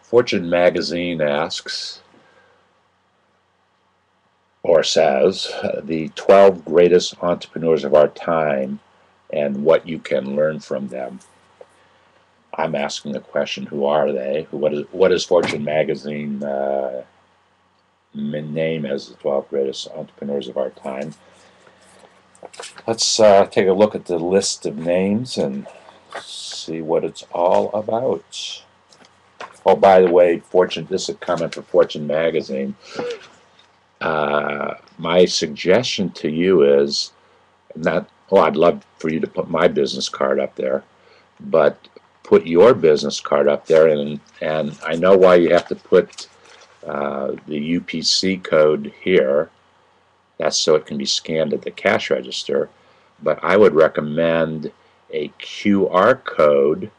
Fortune magazine asks, or says, the 12 greatest entrepreneurs of our time and what you can learn from them. I'm asking the question, who are they? What is Fortune magazine name as the 12 greatest entrepreneurs of our time? Let's take a look at the list of names and see what it's all about. Oh, by the way, Fortune, this is a comment for Fortune magazine. My suggestion to you is not, oh, I'd love for you to put my business card up there, but put your business card up there, and I know why you have to put the UPC code here. That's so it can be scanned at the cash register. But I would recommend a QR code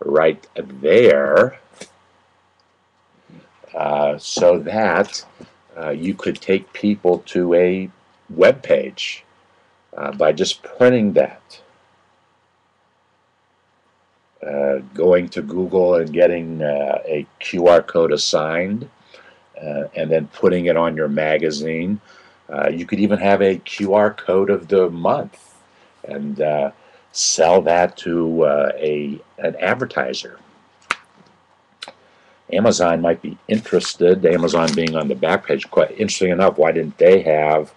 right there, so that you could take people to a web page by just printing that. Going to Google and getting a QR code assigned, and then putting it on your magazine. You could even have a QR code of the month and sell that to an advertiser. Amazon might be interested, Amazon being on the back page. Quite interesting enough, why didn't they have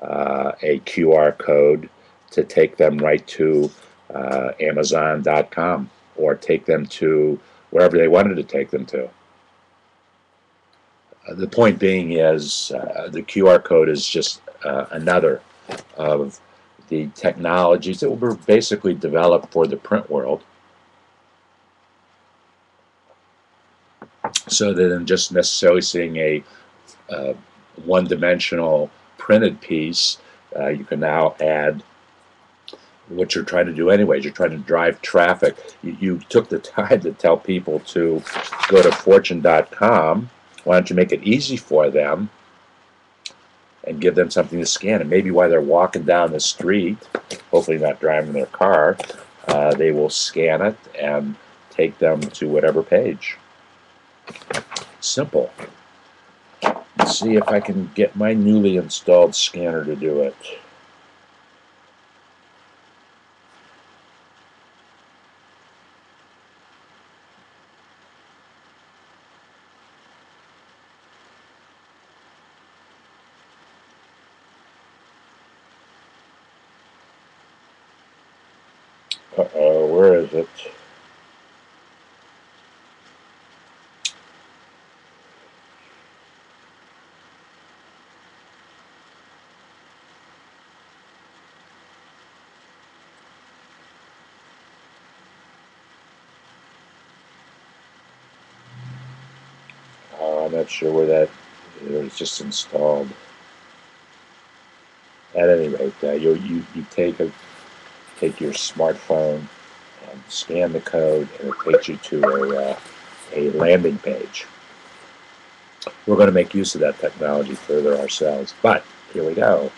a QR code to take them right to Amazon.com or take them to wherever they wanted to take them to? The point being is the QR code is just another of the technologies that were basically developed for the print world, so that than just necessarily seeing a one-dimensional printed piece, you can now add what you're trying to do anyways. You're trying to drive traffic. You took the time to tell people to go to Fortune.com. Why don't you make it easy for them and give them something to scan? And maybe while they're walking down the street, hopefully not driving their car, they will scan it and take them to whatever page. Simple. Let's see if I can get my newly installed scanner to do it. Uh-oh, where is it? I'm not sure where that is. It's just installed. At any rate, you take your smartphone and scan the code, and it takes you to a landing page. We're going to make use of that technology further ourselves, but here we go.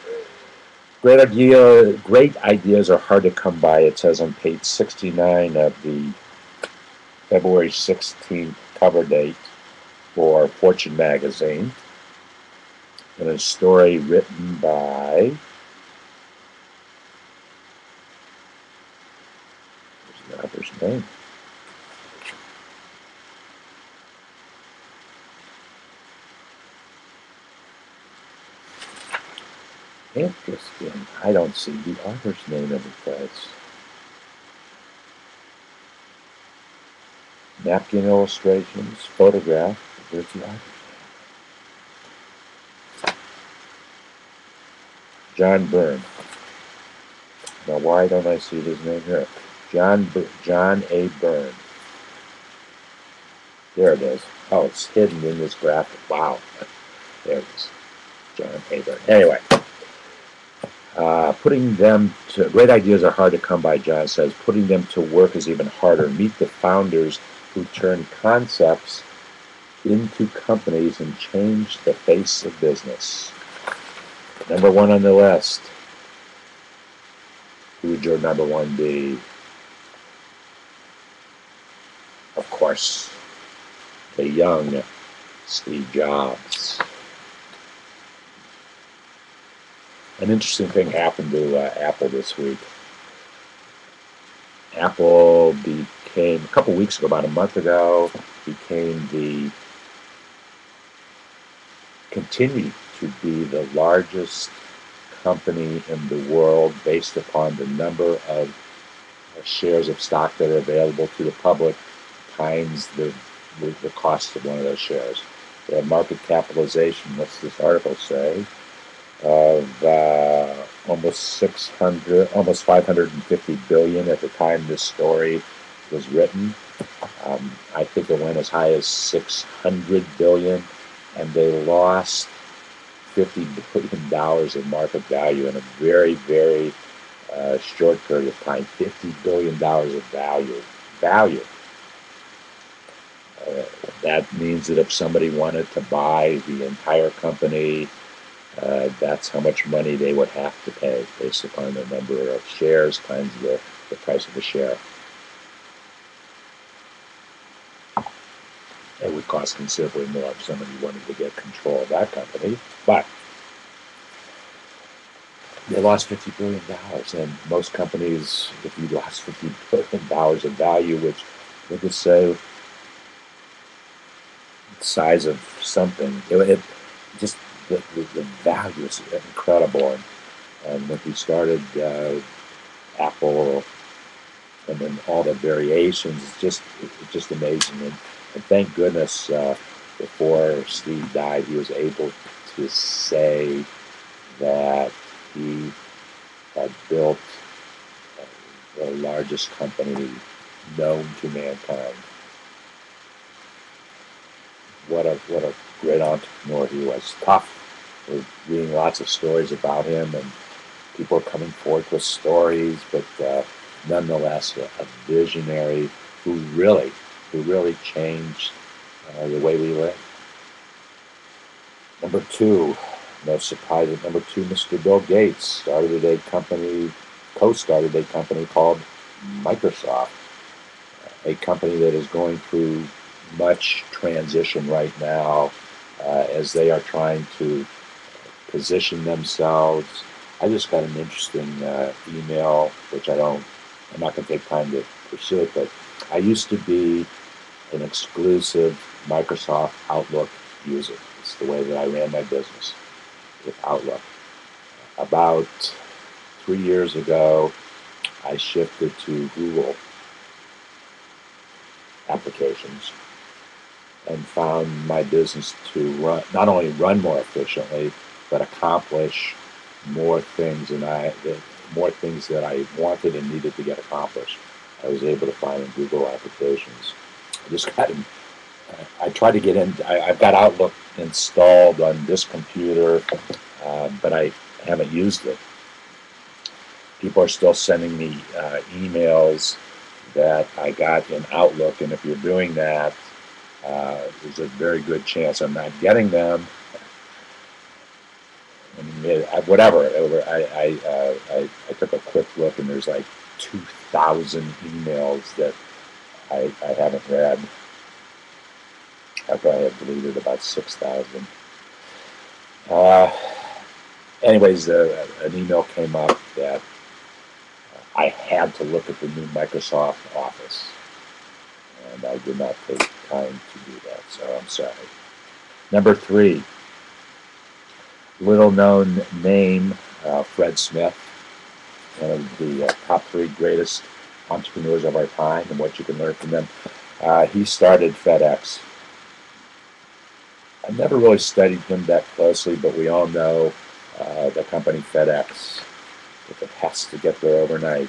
Great idea. Great ideas are hard to come by. It says on page 69 of the February 16th cover date for Fortune magazine, and a story written by, what's the author's name? Interesting. I don't see the author's name in the place. Napkin illustrations, photograph. Where's the author's name? John Byrne. Now, why don't I see his name here? John A. Byrne. There it is. Oh, it's hidden in this graphic. Wow. There it is. John A. Byrne. Anyway. Putting them to, great ideas are hard to come by, John says. Putting them to work is even harder. Meet the founders who turn concepts into companies and change the face of business. Number one on the list. Who would your number one be? of course, the young Steve Jobs. An interesting thing happened to Apple this week. Apple became, a couple weeks ago, about a month ago, continued to be the largest company in the world based upon the number of shares of stock that are available to the public times the cost of one of those shares. They have market capitalization, what's this article say, of almost 550 billion at the time this story was written. I think it went as high as 600 billion, and they lost $50 billion in market value in a very, very short period of time. $50 billion of value. That means that if somebody wanted to buy the entire company, that's how much money they would have to pay based upon the number of shares times the price of a share. It would cost considerably more if somebody wanted to get control of that company. But they lost $50 billion. And most companies, if you lost $50 billion of value, which we'll just say the size of something, it just the value is incredible. And when we started Apple and then all the variations, it's just amazing. And thank goodness before Steve died, he was able to say that he had built the largest company known to mankind. What a great entrepreneur he was. Tough. We're reading lots of stories about him, and people are coming forth with stories, but nonetheless, a visionary who really changed the way we live. Number two, no surprise at number two, Mr. Bill Gates co-started a company called Microsoft, a company that is going through much transition right now as they are trying to position themselves. I just got an interesting email, which I'm not going to take time to pursue it, but I used to be an exclusive Microsoft Outlook user. It's the way that I ran my business with Outlook. About 3 years ago, I shifted to Google applications and found my business to not only run more efficiently, but accomplish more things that I wanted and needed to get accomplished. I was able to find in Google applications. I tried to get in. I've got Outlook installed on this computer, but I haven't used it. People are still sending me emails that I got in Outlook, and if you're doing that, there's a very good chance I'm not getting them. Whatever. I took a quick look, and there's like 2,000 emails that I haven't read. After I had deleted about 6,000. Anyways, an email came up that I had to look at the new Microsoft Office, and I did not take time to do that, so I'm sorry. Number three, little known name, Fred Smith, one of the top 3 greatest entrepreneurs of our time, and what you can learn from them. He started FedEx. I never really studied him that closely, but we all know the company FedEx, if it has to get there overnight.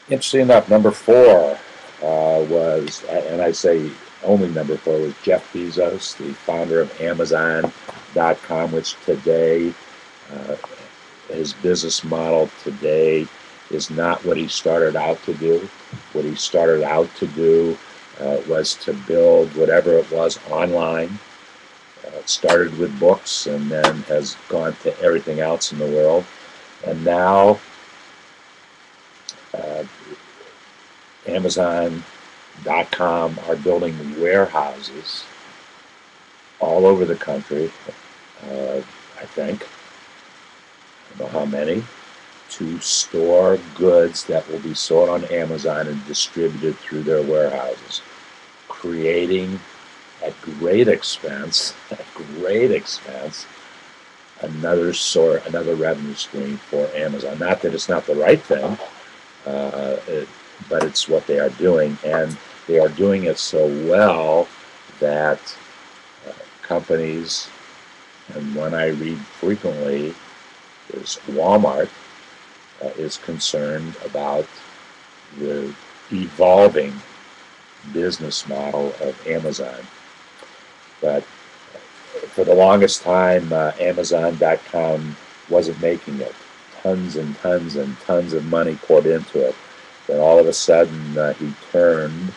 Interesting enough, number 4 was, and I say only number 4, was Jeff Bezos, the founder of Amazon.com, which today, his business model today is not what he started out to do. What he started out to do was to build whatever it was online. It started with books and then has gone to everything else in the world. And now Amazon .com are building warehouses all over the country, I think, I don't know how many, to store goods that will be sold on Amazon and distributed through their warehouses, creating at great expense, another revenue stream for Amazon. Not that it's not the right thing, uh, it, but it's what they are doing, and they are doing it so well that companies, and one I read frequently is Walmart, is concerned about the evolving business model of Amazon. But for the longest time, Amazon.com wasn't making it. Tons and tons and tons of money poured into it. Then all of a sudden, he turned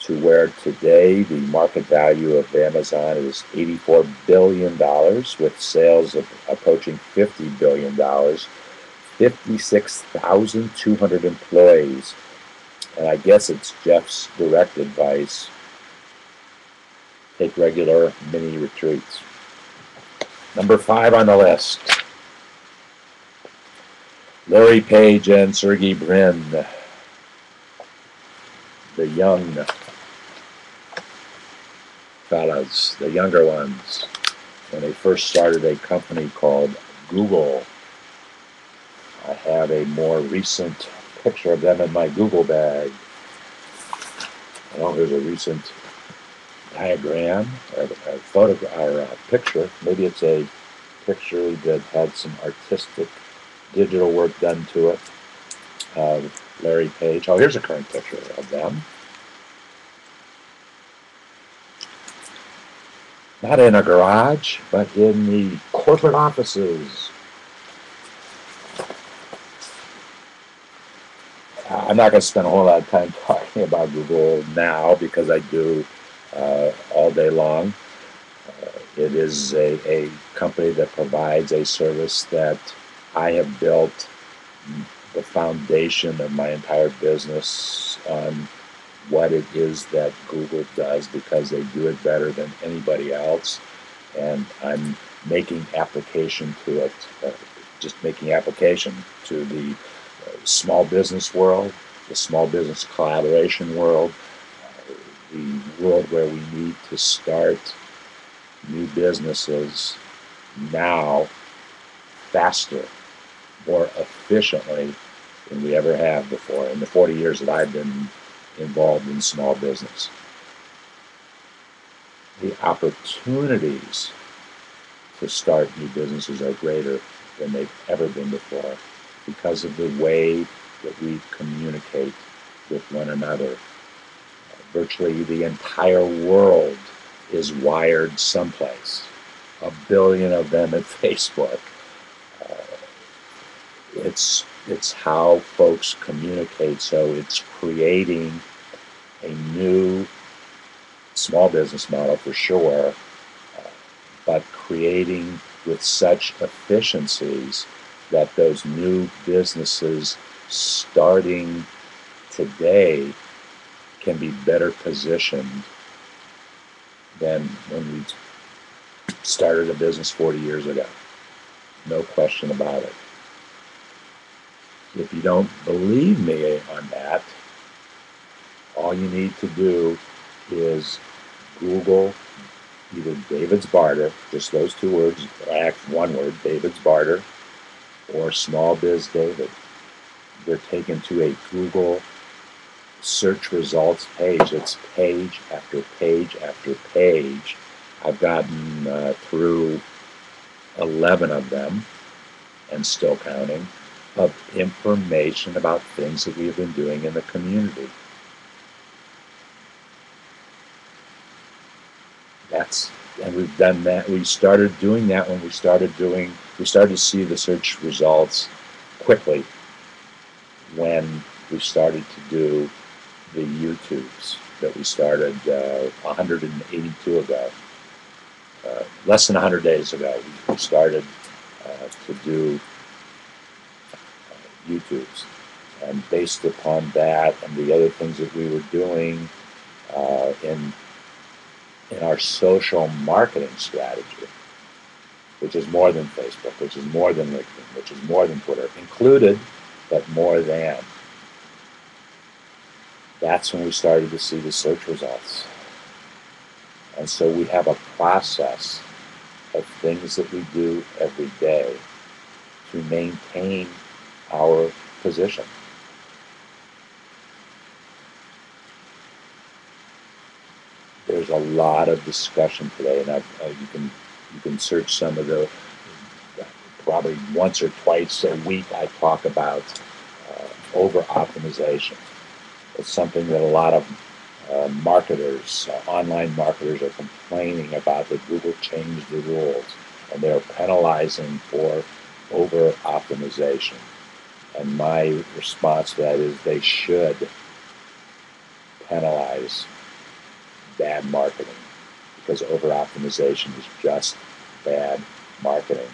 to where today the market value of Amazon is $84 billion with sales of approaching $50 billion, 56,200 employees. And I guess it's Jeff's direct advice: take regular mini retreats. Number 5 on the list, Larry Page and Sergey Brin, the young fellas, the younger ones, when they first started a company called Google. I have a more recent picture of them in my Google bag. Well, here's a recent diagram or a photograph or a picture. Maybe it's a picture that had some artistic digital work done to it. Larry Page. Oh, here's a current picture of them. Not in a garage, but in the corporate offices. I'm not going to spend a whole lot of time talking about Google now because I do all day long. It is a company that provides a service that I have built the foundation of my entire business on what it is that Google does, because they do it better than anybody else. And I'm making application to it, just making application to the small business world, the small business collaboration world, the world where we need to start new businesses now faster, more efficiently than we ever have before in the 40 years that I've been involved in small business. The opportunities to start new businesses are greater than they've ever been before because of the way that we communicate with one another. Virtually the entire world is wired someplace. 1 billion of them at Facebook. It's how folks communicate, so it's creating a new small business model for sure, but creating with such efficiencies that those new businesses starting today can be better positioned than when we started a business 40 years ago. No question about it. If you don't believe me on that, all you need to do is Google either David's Barter, just those 2 words, or one word, David's Barter, or Small Biz David. They're taken to a Google search results page. It's page after page after page. I've gotten through 11 of them, and still counting, of information about things that we have been doing in the community. And we've done that. We started doing that when we started to see the search results quickly when we started to do the YouTubes that we started 182 ago. Less than 100 days ago, we started to do YouTubes. And based upon that and the other things that we were doing in our social marketing strategy, which is more than Facebook, which is more than LinkedIn, which is more than Twitter, included, but more than. That's when we started to see the search results. And so we have a process of things that we do every day to maintain our position. There's a lot of discussion today, and you can search some of the, probably once or twice a week I talk about over optimization. It's something that a lot of marketers, online marketers, are complaining about, that Google changed the rules and they're penalizing for over optimization. And my response to that is they should penalize bad marketing, because over optimization is just bad marketing.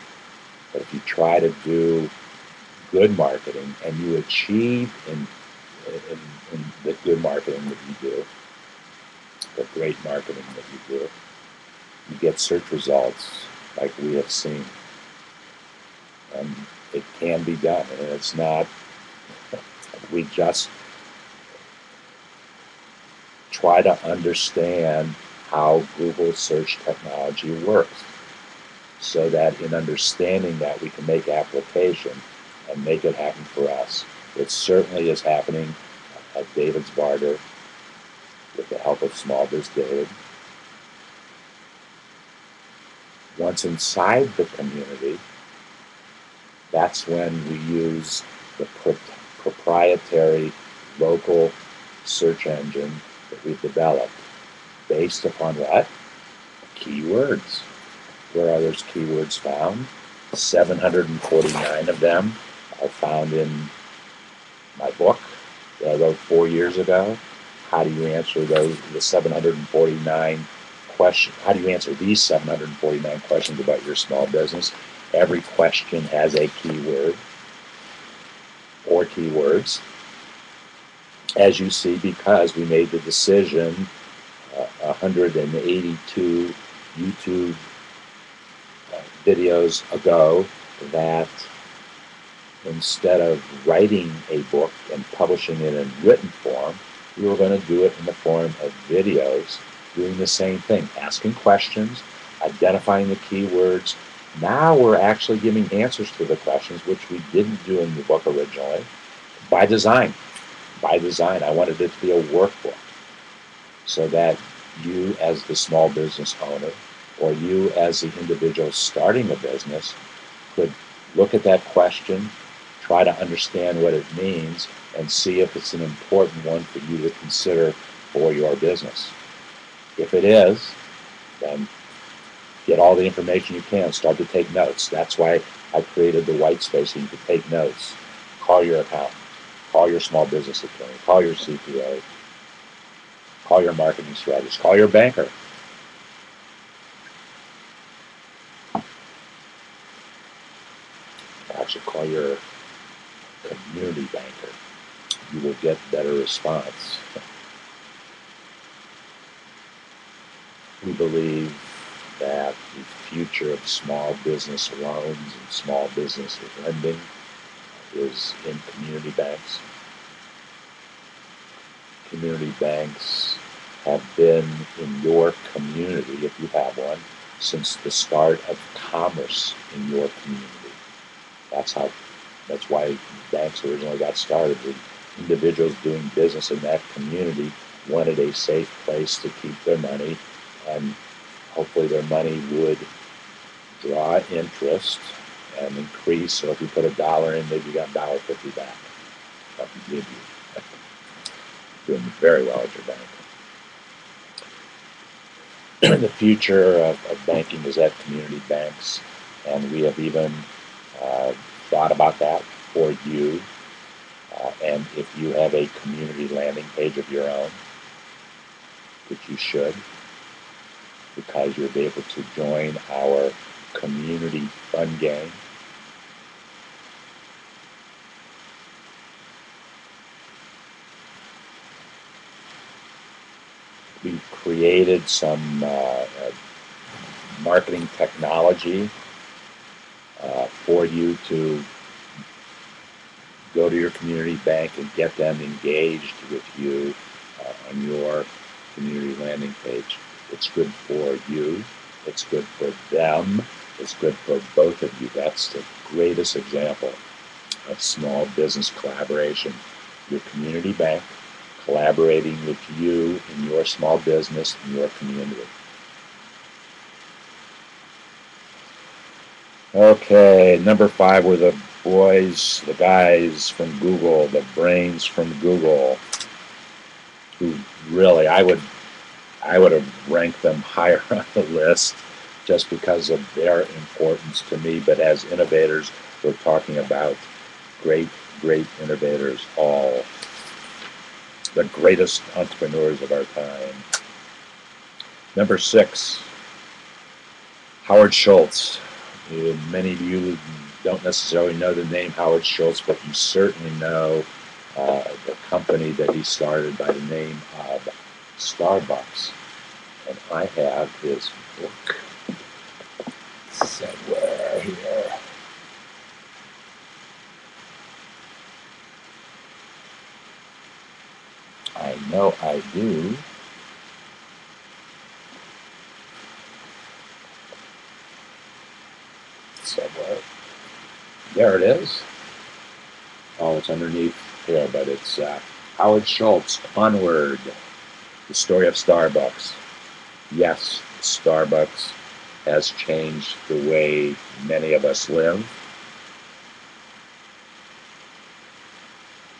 But if you try to do good marketing and you achieve in the good marketing that you do, the great marketing that you do, you get search results like we have seen. And it can be done, and it's not, we just try to understand how Google search technology works, so that in understanding that we can make application and make it happen for us. It certainly is happening at David's Barter with the help of Small Biz David. Once inside the community, that's when we use the proprietary local search engine that we've developed based upon what? Keywords. Where are those keywords found? 749 of them are found in my book that I wrote 4 years ago. How do you answer the 749 questions? How do you answer these 749 questions about your small business? Every question has a keyword or keywords, as you see, because we made the decision 182 YouTube videos ago that instead of writing a book and publishing it in written form, we were going to do it in the form of videos, doing the same thing, asking questions, identifying the keywords. Now we're actually giving answers to the questions, which we didn't do in the book originally, by design. By design, I wanted it to be a workbook so that you as the small business owner, or you as the individual starting a business, could look at that question, try to understand what it means, and see if it's an important one for you to consider for your business. If it is, then get all the information you can. Start to take notes. That's why I created the white space, so you can take notes. Call your accountant. Call your small business attorney. Call your CPA. Call your marketing strategist. Call your banker. Actually, call your community banker. You will get better response. We believe that the future of small business loans and small business lending is in community banks. Community banks have been in your community, if you have one, since the start of commerce in your community. That's why banks originally got started. The individuals doing business in that community wanted a safe place to keep their money, and hopefully their money would draw interest and increase. So if you put $1 in, maybe you got $1.50 back. Maybe doing very well at your bank. The future of banking is at community banks, and we have even thought about that for you. And if you have a community landing page of your own, which you should, because you'll be able to join our community fun game. we created some marketing technology for you to go to your community bank and get them engaged with you on your community landing page. It's good for you. It's good for them. It's good for both of you. That's the greatest example of small business collaboration. Your community bank collaborating with you in your small business in your community. Okay, number 5 were the boys, the guys from Google, the brains from Google, who really I would have ranked them higher on the list just because of their importance to me. But as innovators, we're talking about great innovators, all the greatest entrepreneurs of our time. Number 6, Howard Schultz. Many of you don't necessarily know the name Howard Schultz, but you certainly know the company that he started by the name of Starbucks. And I have his book somewhere here. I know I do. Somewhere. There it is. Oh, it's underneath here, but it's Howard Schultz, Onward, the story of Starbucks. Yes, Starbucks has changed the way many of us live.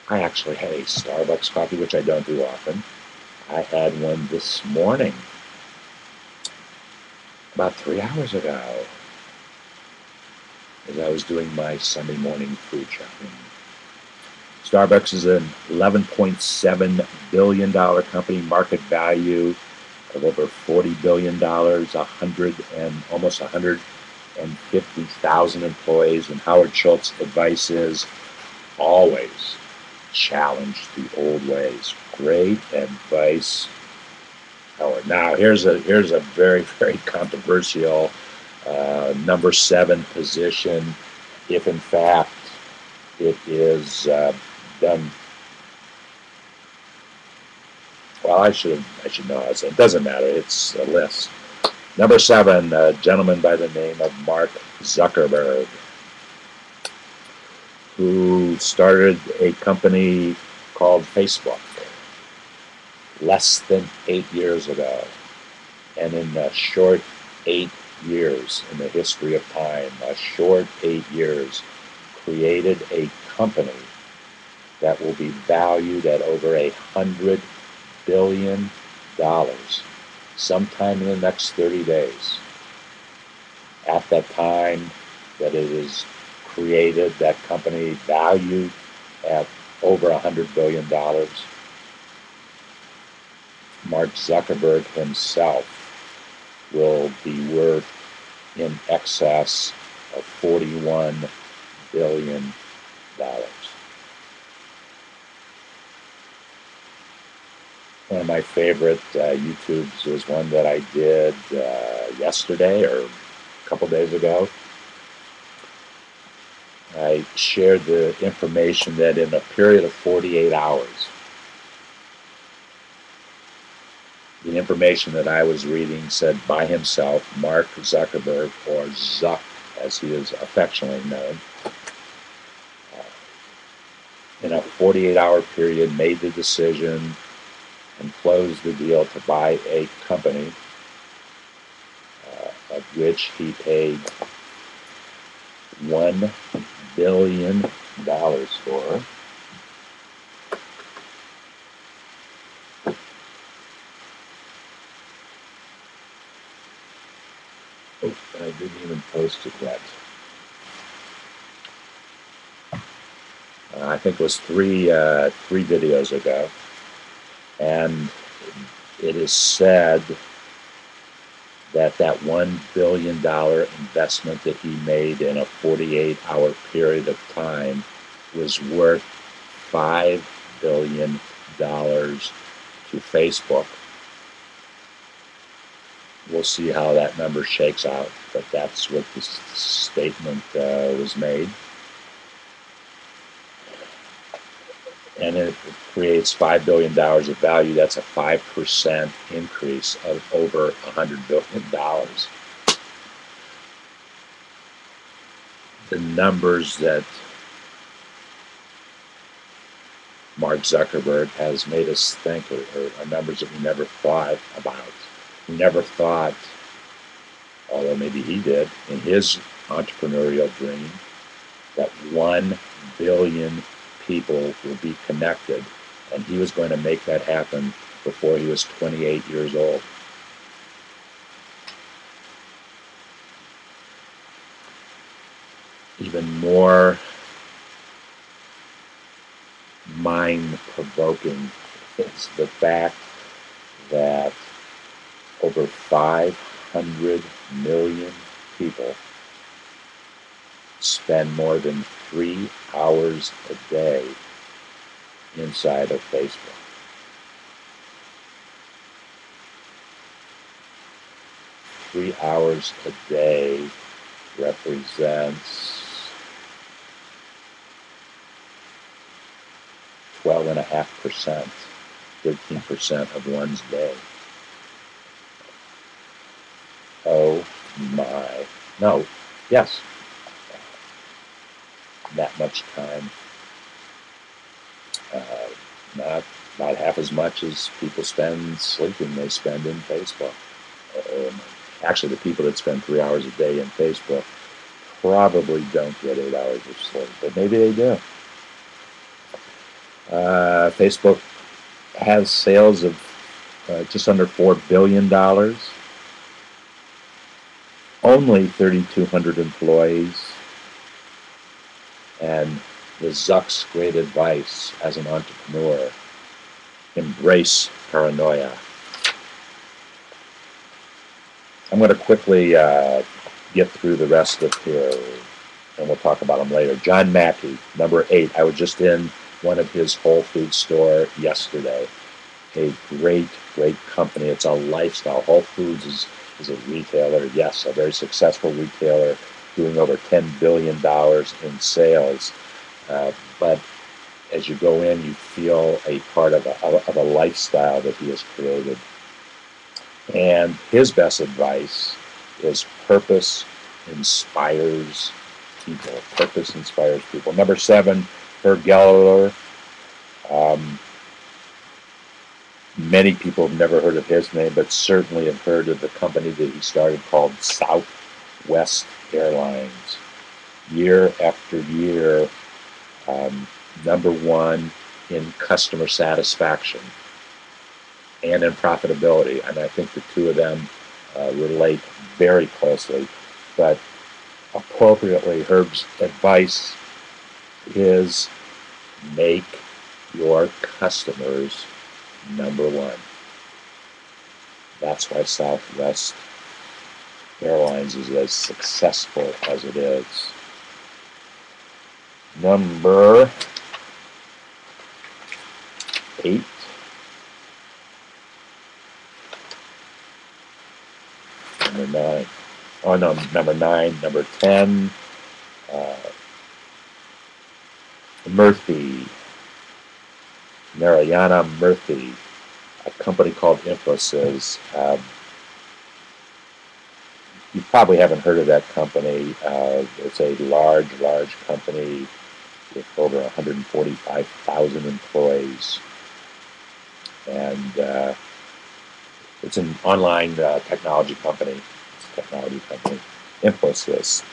I actually had a Starbucks coffee, which I don't do often. I had one this morning, about 3 hours ago, as I was doing my Sunday morning food shopping. Starbucks is an $11.7 billion company, market value of over $40 billion, almost 150,000 employees, and Howard Schultz's advice is always challenge the old ways. Great advice, Howard. Now here's a very controversial number 7 position, if in fact it is done. Well, I should know. It doesn't matter. It's a list. Number 7, a gentleman by the name of Mark Zuckerberg, who started a company called Facebook less than 8 years ago. And in a short 8 years in the history of time, a short 8 years, created a company that will be valued at over $100 billion sometime in the next 30 days. At that time that it is created, that company valued at over $100 billion. Mark Zuckerberg himself will be worth in excess of $41 billion. One of my favorite YouTubes was one that I did yesterday or a couple days ago. I shared the information that in a period of 48 hours, the information that I was reading said by himself, Mark Zuckerberg, or Zuck as he is affectionately known, in a 48-hour period made the decision and closed the deal to buy a company of which he paid $1 billion for. Oh, and I didn't even post it yet. I think it was three videos ago. And it is said that $1 billion investment that he made in a 48-hour period of time was worth $5 billion to Facebook. we'll see how that number shakes out, but that's what this statement was made. And it creates $5 billion of value. That's a 5% increase of over $100 billion. The numbers that Mark Zuckerberg has made us think are numbers that we never thought about. We never thought, although maybe he did, in his entrepreneurial dream, that 1 billion people will be connected, and he was going to make that happen before he was 28 years old. Even more mind-provoking is the fact that over 500 million people spend more than 3 hours a day inside of Facebook. Three hours a day represents 12.5%, 13% of one's day. Oh my, no, yes, that much time. Not about half as much as people spend sleeping they spend in Facebook. Actually, the people that spend 3 hours a day in Facebook probably don't get 8 hours of sleep, but maybe they do. Facebook has sales of just under $4 billion, only 3,200 employees, and the Zuck's great advice as an entrepreneur: embrace paranoia. I'm going to quickly get through the rest of here, and we'll talk about them later. John Mackey, number 8. I was just in one of his Whole Foods store yesterday. A great, great company. It's a lifestyle. Whole Foods is a retailer, yes, a very successful retailer, doing over $10 billion in sales. But as you go in, you feel a part of a lifestyle that he has created. And his best advice is purpose inspires people. Purpose inspires people. Number 7, Herb Geller. Many people have never heard of his name, but certainly have heard of the company that he started called Southwest Airlines. Year after year, number 1 in customer satisfaction and in profitability. And I think the two of them relate very closely. But appropriately, Herb's advice is make your customers number 1. That's why Southwest Airlines is as successful as it is. Number 8. Number 9. Oh no, number 9. Number 10. Murthy. Narayana Murthy, a company called Infosys. You probably haven't heard of that company. It's a large company with over 145,000 employees. And it's an online technology company. It's a technology company, Infosys.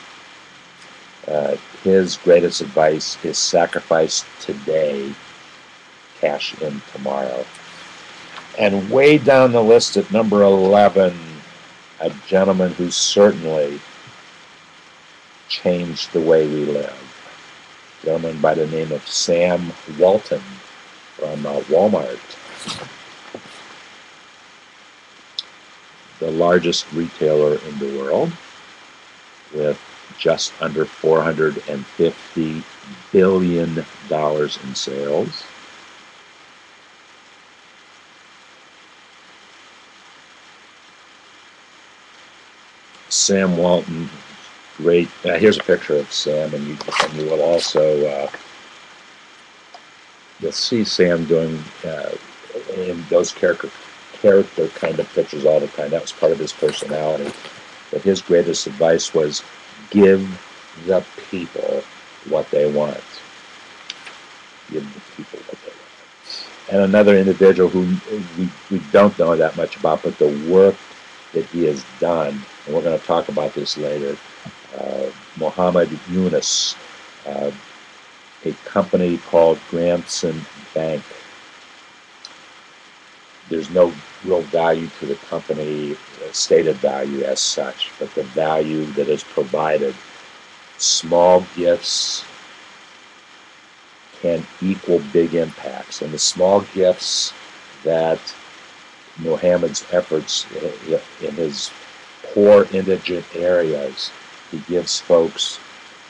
His greatest advice is sacrifice today, cash in tomorrow. And way down the list at number 11, a gentleman who certainly changed the way we live. A gentleman by the name of Sam Walton from Walmart. The largest retailer in the world, with just under $450 billion in sales. Sam Walton, great. Here's a picture of Sam, and you will also you'll see Sam doing in those character kind of pictures all the time. That was part of his personality. But his greatest advice was give the people what they want. Give the people what they want. And another individual who we don't know that much about, but the work that he has done, and we're going to talk about this later, Muhammad Yunus, a company called Gramson Bank. There's no real value to the company, stated value as such, but the value that is provided. Small gifts can equal big impacts, and the small gifts that Muhammad's efforts in his poor indigent areas, he gives folks,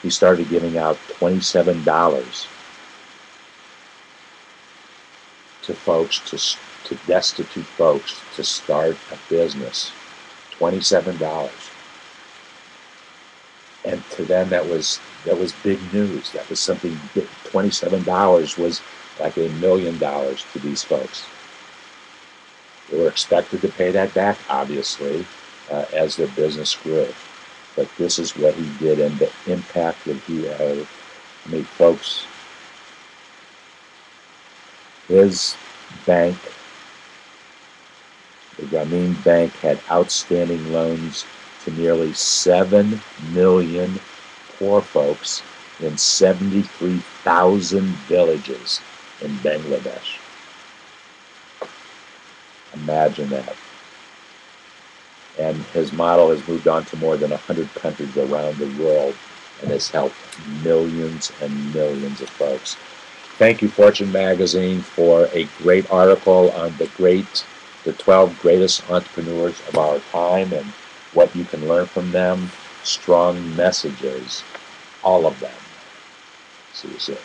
he started giving out $27 to folks, to destitute folks to start a business. $27. And to them that was big news. That was something big. $27 was like $1 million to these folks. They were expected to pay that back, obviously, as their business grew. But this is what he did, and the impact that he had. I mean, folks, his bank, the Grameen Bank, had outstanding loans to nearly 7 million poor folks in 73,000 villages in Bangladesh. Imagine that. And his model has moved on to more than 100 countries around the world and has helped millions and millions of folks. Thank you, Fortune Magazine, for a great article on the 12 greatest entrepreneurs of our time and what you can learn from them. Strong messages, all of them. See you soon.